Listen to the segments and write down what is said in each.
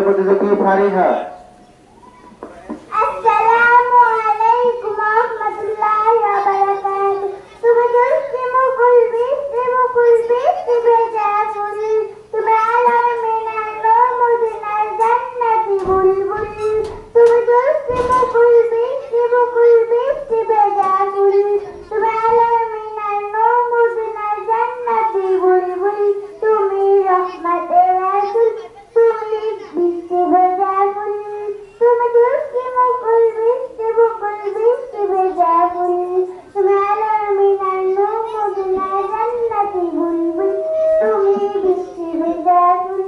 এবারে প্রতিযোগী ফারিহা। আসসালামু আলাইকুম ওয়া রাহমাতুল্লাহি ওয়া বারাকাতুহু। তুমি দুষ্টি মুকুল বৃষ্টি ভেজা ফুল, তুমি আলোর মিনার নূর মদিনার জান্নাতি বুলবুল। তুমি দুষ্টি মুকুল বৃষ্টি ভেজা ফুল, তুমি আলোর মিনার নূর মদিনার জান্নাতি বুলবুল। তুমি রহমতের রাসূল, তুমি বৃষ্টি ভেজা ফুল, তুমি দুষ্টি মুকুল বৃষ্টি ভেজা ফুল, তুমি আলোর মিনার নূর মদিনার জান্নাতি বুলবুল। তুমি বৃষ্টি ভেজা ফুল,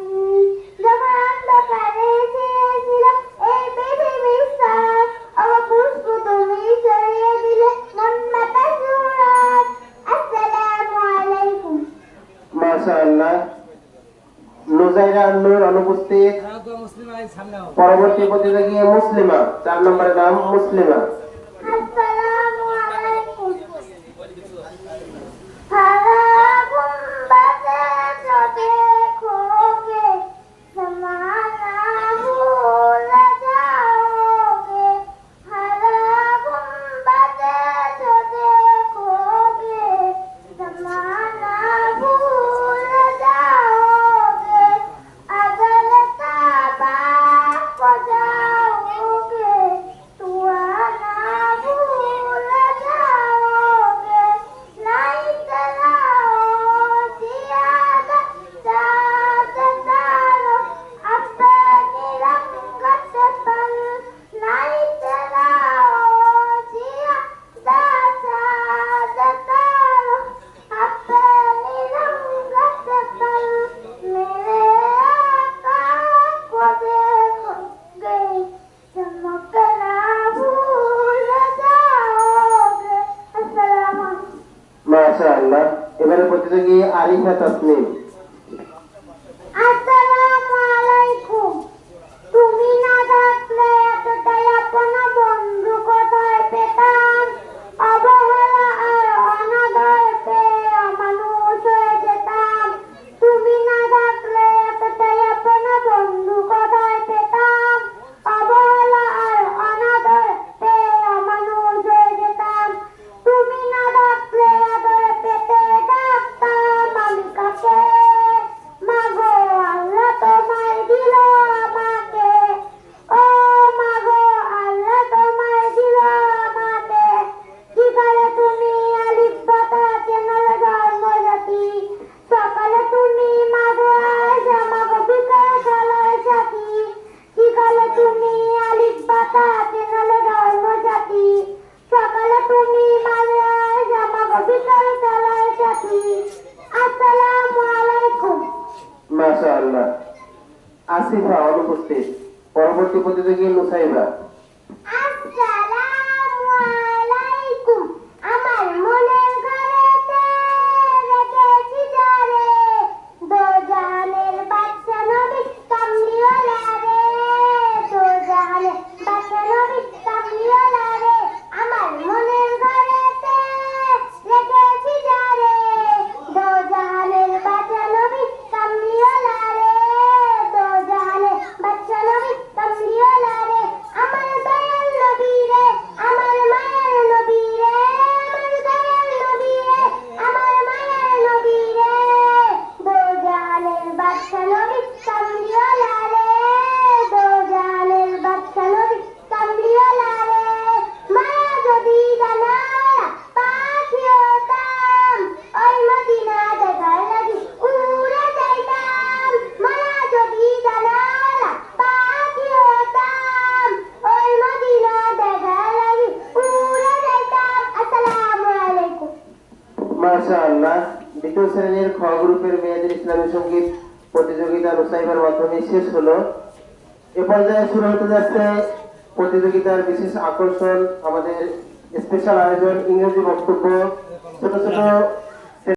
যখন অন্ধকারে ছেয়েছিল এই পৃথিবীর সব অপুষ্প তুমি ছড়িয়ে দিলে মন মাতা সুরত। আসসালামু আলাইকুম। মাশাআল্লাহ। নুজাইরা নূর অনুপস্থিত। পরবর্তী প্রতিযোগী মুসলিমা, 4 নম্বরের নাম মুসলিমা। আসসালামু আলাইকুম। हरा गुंबद जो देखोगे ज़माना भूल जाओगे, हरा गुंबद जो देखोगे ज़माना भूल जाओगे, अगर काबा को जाओगे तो आना भूल जाओगे, नहीं चलाओ ज़ियादत ज़्यादत डालो अपनी रंगत पर, नहीं चलाओ ज़ियादत ज़्यादत डालो अपनी रंगत पर, मेरे आका को देखोगे चमकना भूल जाओगे। अस्सलामु अलैकुम। মাশাআল্লাহ। এবারে প্রতিযোগী আরিফা তাসনিম। আসসালামু আলাইকুম। তুমি না থাকলে এতটাই আপন বন্ধু কোথায় পেতাম, অবহেলা আর অনাদর পেয়ে অমানুষ হয়ে যেতাম। তুমি না থাকলে এতটাই আপন বন্ধু কোথায় পেতাম, অবহেলা আর অনাদর পেয়ে অমানুষ হয়ে যেতাম। তুমি না থাকলে আদর পেতে ডাকতাম আমি কাছে, মাগো আল্লাহ তোমায় দিল আমাকে, ও মাগো আল্লাহ তোমায় দিল আমাকে। বিকালে তুমি আলিফ বাতা চেনাল জন্মজাতি, সকালে তুমি মাঝে আয়সা মাগো বিকাল খেলার সাথী। বিকালে তুমি আলিফ বাতা চেনাল জন্মজাতি, সকালে তুমি মাঝে আয়সা মাগো বিকাল খেলার সাথী। আসসালামু আলাইকুম। মাশাআল্লাহ। আসিফা অনুপস্থিত। পরবর্তী প্রতিযোগী নুসাইবা। আসসালামু আলাইকুম। আমার মনের ঘরেতে রেখেছি যারে, দো জাহানের বাদশা নবী কামলিওয়ালা রে, দো জাহানের বাদশা নবী কামলিওয়ালা রে, আমার মনের ঘরেতে রেখেছি যারে, দো জাহানের বাদশা নবী কামলিওয়ালা রে, দো জাহানের বাদশা নবী কামলিওয়ালা রে, আমার দয়াল নবী রে, আমার মায়ের নবী রে, আমার দয়াল নবী রে, আমার মায়ের নবী রে, দো জাহানের বাদশা নবী কামলিওয়ালা রে, দো জাহানের বাদশা নবী কামলিওয়ালা রে। মায়া যদি জানালা পাখি হতাম, ওই মদিনা দেখার লাগি উড়ে যাইতাম। মায়া যদি জানালা পাখি হতাম, ওই মদিনা দেখার লাগি উড়ে যাইতাম। আসসালামু আলাইকুম। মাশাআল্লাহ। দ্বিতীয় শ্রেণীর খ গ্রুপের মেয়েদের ইসলামী সঙ্গীত প্রতিযোগিতা নুসাইবার মাধ্যমে শেষ হলো। এ পর্যায়ে শুরু হতে যাচ্ছে প্রতিযোগিতার বিশেষ আকর্ষণ, আমাদের স্পেশাল আয়োজন ইংরেজি বক্তব্য। ছোট ছোট